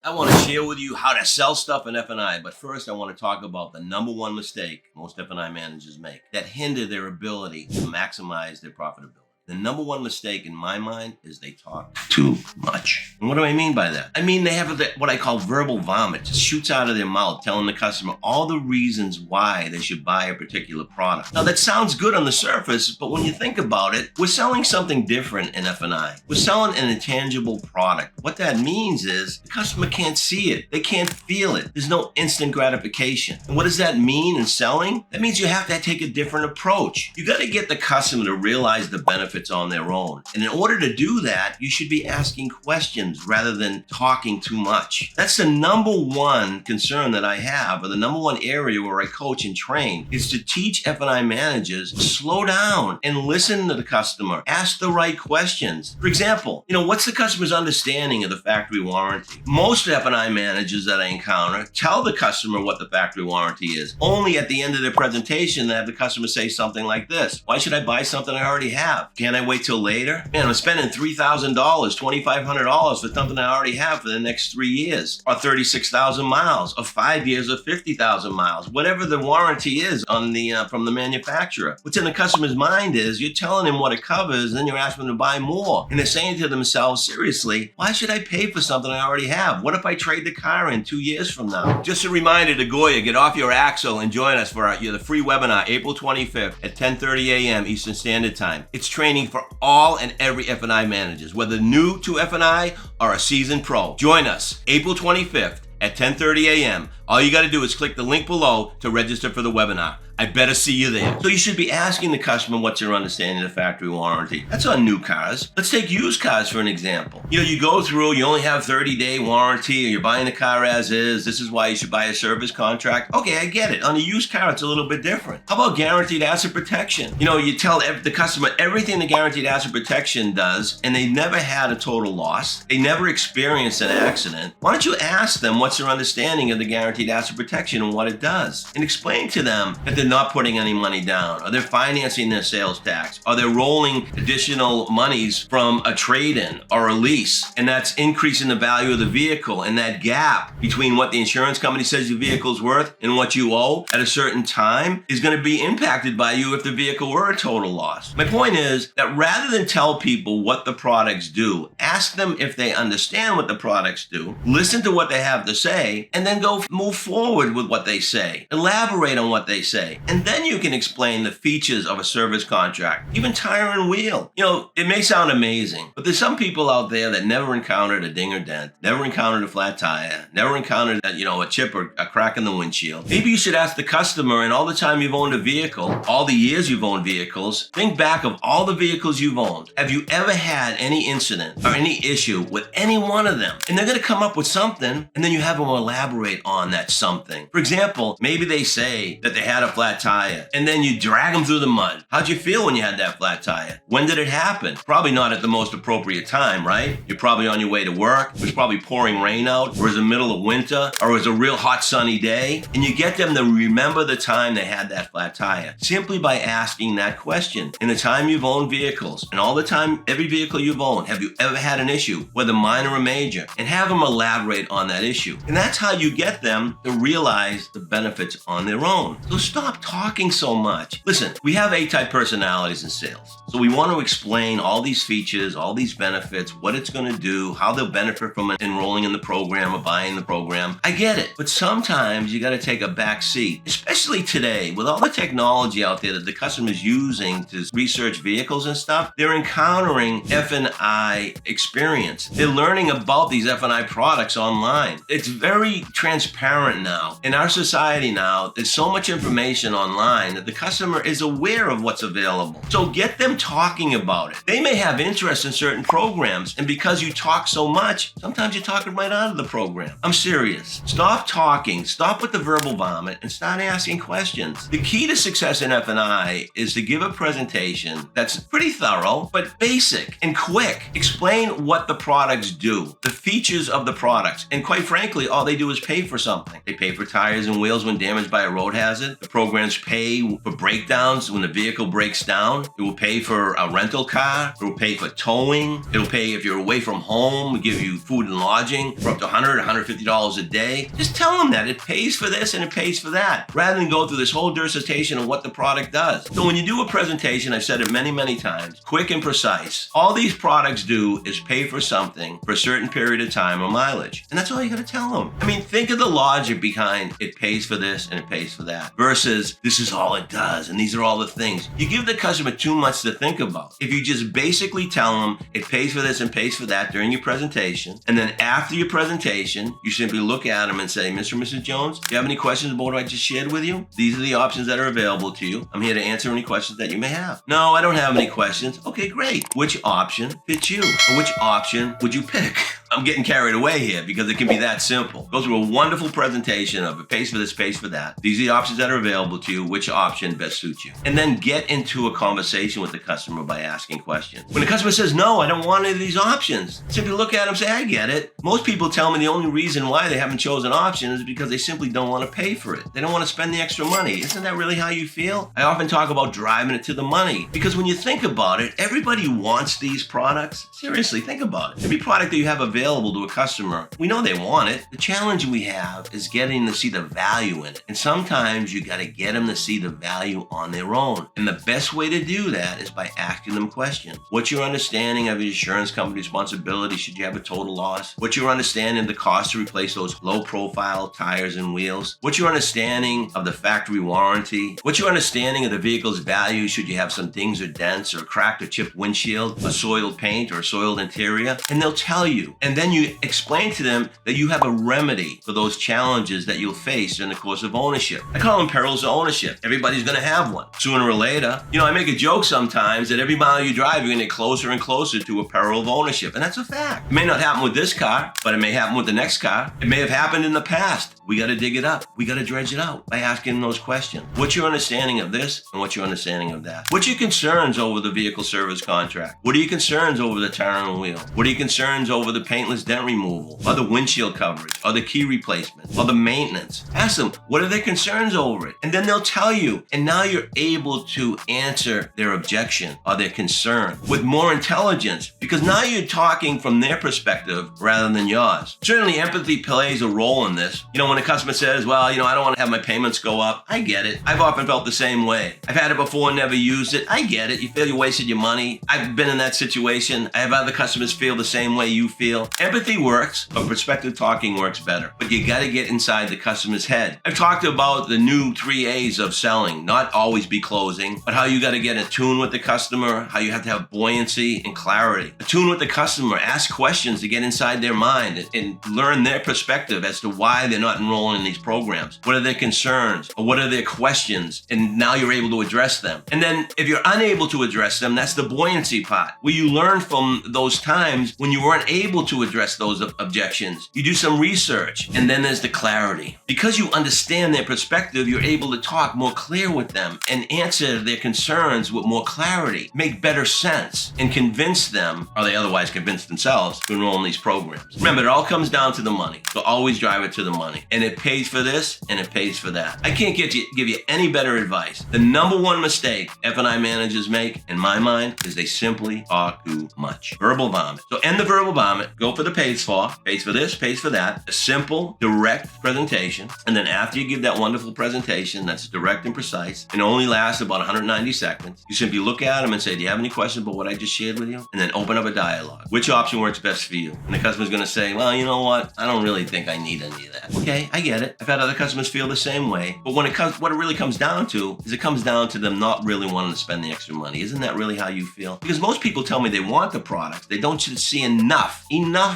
I want to share with you how to sell stuff in F&I, but first I want to talk about the number one mistake most F&I managers make that hinder their ability to maximize their profitability. The number one mistake in my mind is they talk too much. And what do I mean by that? I mean they have what I call verbal vomit. Just shoots out of their mouth telling the customer all the reasons why they should buy a particular product. Now that sounds good on the surface, but when you think about it, we're selling something different in F&I. We're selling an intangible product. What that means is the customer can't see it. They can't feel it. There's no instant gratification. And what does that mean in selling? That means you have to take a different approach. You got to get the customer to realize the benefits on their own. And in order to do that, you should be asking questions rather than talking too much. That's the number one concern that I have, or the number one area where I coach and train, is to teach F&I managers to slow down and listen to the customer. Ask the right questions. For example, what's the customer's understanding of the factory warranty? Most F&I managers that I encounter tell the customer what the factory warranty is. Only at the end of their presentation, they have the customer say something like this: why should I buy something I already have? Can't I wait till later? Man, I'm spending $3,000, $2,500 for something I already have for the next 3 years, or 36,000 miles, or 5 years, or 50,000 miles, whatever the warranty is on from the manufacturer. What's in the customer's mind is you're telling him what it covers, and then you're asking them to buy more. And they're saying to themselves, seriously, why should I pay for something I already have? What if I trade the car in 2 years from now? Just a reminder to Goya, get off your axle and join us for the free webinar, April 25th at 10:30 a.m. Eastern Standard Time. It's training for all and every F&I managers, whether new to F&I or a seasoned pro. Join us April 25th at 10:30 a.m. All you got to do is click the link below to register for the webinar. I better see you there. So you should be asking the customer what's your understanding of the factory warranty. That's on new cars. Let's take used cars for an example. You go through, you only have 30-day warranty, or you're buying the car as is. This is why you should buy a service contract. Okay, I get it. On a used car, it's a little bit different. How about guaranteed asset protection? You tell the customer everything the guaranteed asset protection does, and they never had a total loss. They never experienced an accident. Why don't you ask them what's their understanding of the guaranteed asset protection and what it does? And explain to them that they're not putting any money down, or they're financing their sales tax, or they're rolling additional monies from a trade-in or a lease, and that's increasing the value of the vehicle, and that gap between what the insurance company says your vehicle's worth and what you owe at a certain time is going to be impacted by you if the vehicle were a total loss. My point is that rather than tell people what the products do, ask them if they understand what the products do, listen to what they have to say, and then go move forward with what they say. Elaborate on what they say. And then you can explain the features of a service contract, even tire and wheel. It may sound amazing, but there's some people out there that never encountered a ding or dent, never encountered a flat tire, never encountered a chip or a crack in the windshield. Maybe you should ask the customer, in all the time you've owned a vehicle, all the years you've owned vehicles, think back of all the vehicles you've owned. Have you ever had any incident or any issue with any one of them? And they're going to come up with something, and then you have them elaborate on that something. For example, maybe they say that they had a flat tire, and then you drag them through the mud. How'd you feel when you had that flat tire? When did it happen? Probably not at the most appropriate time, right? You're probably on your way to work. It was probably pouring rain out, or it was the middle of winter, or it was a real hot sunny day. And you get them to remember the time they had that flat tire simply by asking that question. In the time you've owned vehicles, and all the time, every vehicle you've owned, have you ever had an issue, whether minor or major? And have them elaborate on that issue. And that's how you get them to realize the benefits on their own. So stop talking so much. Listen, we have A-type personalities in sales. So we want to explain all these features, all these benefits, what it's going to do, how they'll benefit from enrolling in the program or buying the program. I get it. But sometimes you got to take a back seat, especially today with all the technology out there that the customer's using to research vehicles and stuff. They're encountering F&I experience. They're learning about these F&I products online. It's very transparent now. In our society now, there's so much information online that the customer is aware of what's available. So get them talking about it. They may have interest in certain programs, and because you talk so much, sometimes you talk them right out of the program. I'm serious. Stop talking, stop with the verbal vomit, and start asking questions. The key to success in F&I is to give a presentation that's pretty thorough, but basic and quick. Explain what the products do, the features of the products, and quite frankly, all they do is pay for something. They pay for tires and wheels when damaged by a road hazard. The program programs pay for breakdowns when the vehicle breaks down. It will pay for a rental car. It will pay for towing. It will pay if you're away from home. We give you food and lodging for up to $100, $150 a day. Just tell them that it pays for this and it pays for that, rather than go through this whole dissertation of what the product does. So when you do a presentation, I've said it many, many times, quick and precise. All these products do is pay for something for a certain period of time or mileage. And that's all you got to tell them. I mean, think of the logic behind it pays for this and it pays for that versus this is all it does and these are all the things. You give the customer too much to think about. If you just basically tell them it pays for this and pays for that during your presentation, and then after your presentation, you simply look at them and say, Mr. and Mrs. Jones, do you have any questions about what I just shared with you? These are the options that are available to you. I'm here to answer any questions that you may have. No, I don't have any questions. Okay, great. Which option fits you? Or which option would you pick? I'm getting carried away here because it can be that simple. Go through a wonderful presentation of it pays for this, pays for that. These are the options that are available to you. Which option best suits you? And then get into a conversation with the customer by asking questions. When the customer says, no, I don't want any of these options, simply look at them and say, I get it. Most people tell me the only reason why they haven't chosen option is because they simply don't want to pay for it. They don't want to spend the extra money. Isn't that really how you feel? I often talk about driving it to the money because when you think about it, everybody wants these products. Seriously, think about it. Every product that you have available to a customer, we know they want it. The challenge we have is getting to see the value in it. And sometimes you got to get them to see the value on their own. And the best way to do that is by asking them questions. What's your understanding of your insurance company responsibility should you have a total loss? What's your understanding of the cost to replace those low profile tires and wheels? What's your understanding of the factory warranty? What's your understanding of the vehicle's value should you have some dings or dents or cracked or chipped windshield, a soiled paint or a soiled interior? And they'll tell you. And then you explain to them that you have a remedy for those challenges that you'll face in the course of ownership. I call them perils of ownership. Everybody's going to have one sooner or later. You know, I make a joke sometimes that every mile you drive, you're going to get closer and closer to a peril of ownership. And that's a fact. It may not happen with this car, but it may happen with the next car. It may have happened in the past. We got to dig it up. We got to dredge it out by asking those questions. What's your understanding of this and what's your understanding of that? What's your concerns over the vehicle service contract? What are your concerns over the tire and wheel? What are your concerns over the paintless dent removal or the windshield coverage or the key replacement or the maintenance? Ask them, what are their concerns over it? And then they'll tell you. And now you're able to answer their objection or their concern with more intelligence because now you're talking from their perspective rather than yours. Certainly empathy plays a role in this. You know, when a customer says, well, I don't want to have my payments go up. I get it. I've often felt the same way. I've had it before, never used it. I get it. You feel you wasted your money. I've been in that situation. I have other customers feel the same way you feel. Empathy works, but perspective talking works better. But you got to get inside the customer's head. I've talked about the new 3 A's of selling, not always be closing, but how you got to get in tune with the customer, how you have to have buoyancy and clarity. Attune with the customer, ask questions to get inside their mind and learn their perspective as to why they're not enrolling in these programs. What are their concerns or what are their questions? And now you're able to address them. And then if you're unable to address them, that's the buoyancy part, where you learn from those times when you weren't able to address those objections. You do some research, and then there's the clarity. Because you understand their perspective, you're able to talk more clear with them and answer their concerns with more clarity, make better sense, and convince them, or they otherwise convince themselves, to enroll in these programs. Remember, it all comes down to the money. So always drive it to the money. And it pays for this, and it pays for that. I can't give you any better advice. The number one mistake F&I managers make, in my mind, is they simply talk too much. Verbal vomit. So end the verbal vomit. Go for the pays for. Pays for this, pays for that. A simple, direct presentation. And then after you give that wonderful presentation that's direct and precise, and only lasts about 190 seconds, you simply look at them and say, do you have any questions about what I just shared with you? And then open up a dialogue. Which option works best for you? And the customer's going to say, well, you know what? I don't really think I need any of that. Okay, I get it. I've had other customers feel the same way. But what it really comes down to is it comes down to them not really wanting to spend the extra money. Isn't that really how you feel? Because most people tell me they want the products. They don't see enough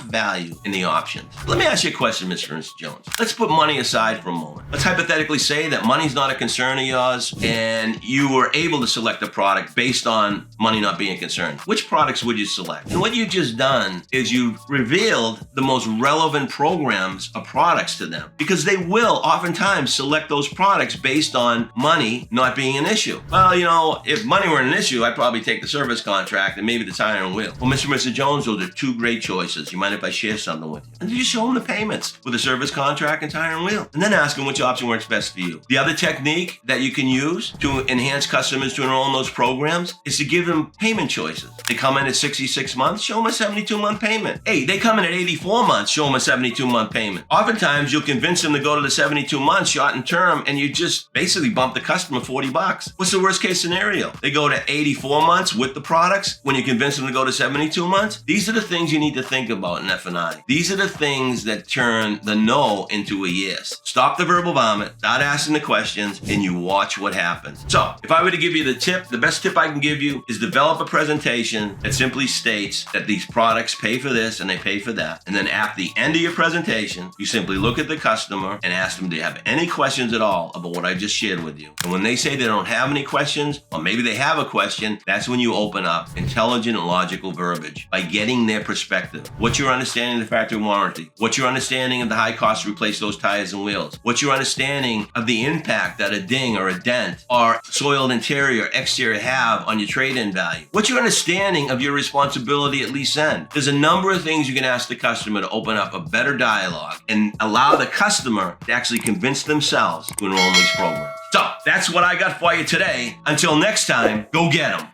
value in the options. Let me ask you a question, Mr. and Mrs. Jones. Let's put money aside for a moment. Let's hypothetically say that money's not a concern of yours and you were able to select a product based on money not being a concern. Which products would you select? And what you've just done is you've revealed the most relevant programs or products to them because they will oftentimes select those products based on money not being an issue. Well, if money were an issue, I'd probably take the service contract and maybe the tire and wheel. Well, Mr. and Mrs. Jones, those are two great choices. services. You mind if I share something with you? And you just show them the payments with a service contract and tire and wheel. And then ask them which option works best for you. The other technique that you can use to enhance customers to enroll in those programs is to give them payment choices. They come in at 66 months, show them a 72-month payment. Hey, they come in at 84 months, show them a 72-month payment. Oftentimes, you'll convince them to go to the 72 months shortened term, and you just basically bump the customer $40. What's the worst case scenario? They go to 84 months with the products when you convince them to go to 72 months? These are the things you need to think about in F&I. These are the things that turn the no into a yes. Stop the verbal vomit, start asking the questions, and you watch what happens. So, if I were to give you the tip, the best tip I can give you is develop a presentation that simply states that these products pay for this and they pay for that. And then at the end of your presentation, you simply look at the customer and ask them, do you have any questions at all about what I just shared with you? And when they say they don't have any questions, or maybe they have a question, that's when you open up intelligent and logical verbiage by getting their perspective. What's your understanding of the factory warranty? What's your understanding of the high cost to replace those tires and wheels? What's your understanding of the impact that a ding or a dent or soiled interior or exterior have on your trade-in value? What's your understanding of your responsibility at lease end? There's a number of things you can ask the customer to open up a better dialogue and allow the customer to actually convince themselves to enroll in these programs. So that's what I got for you today. Until next time, go get them.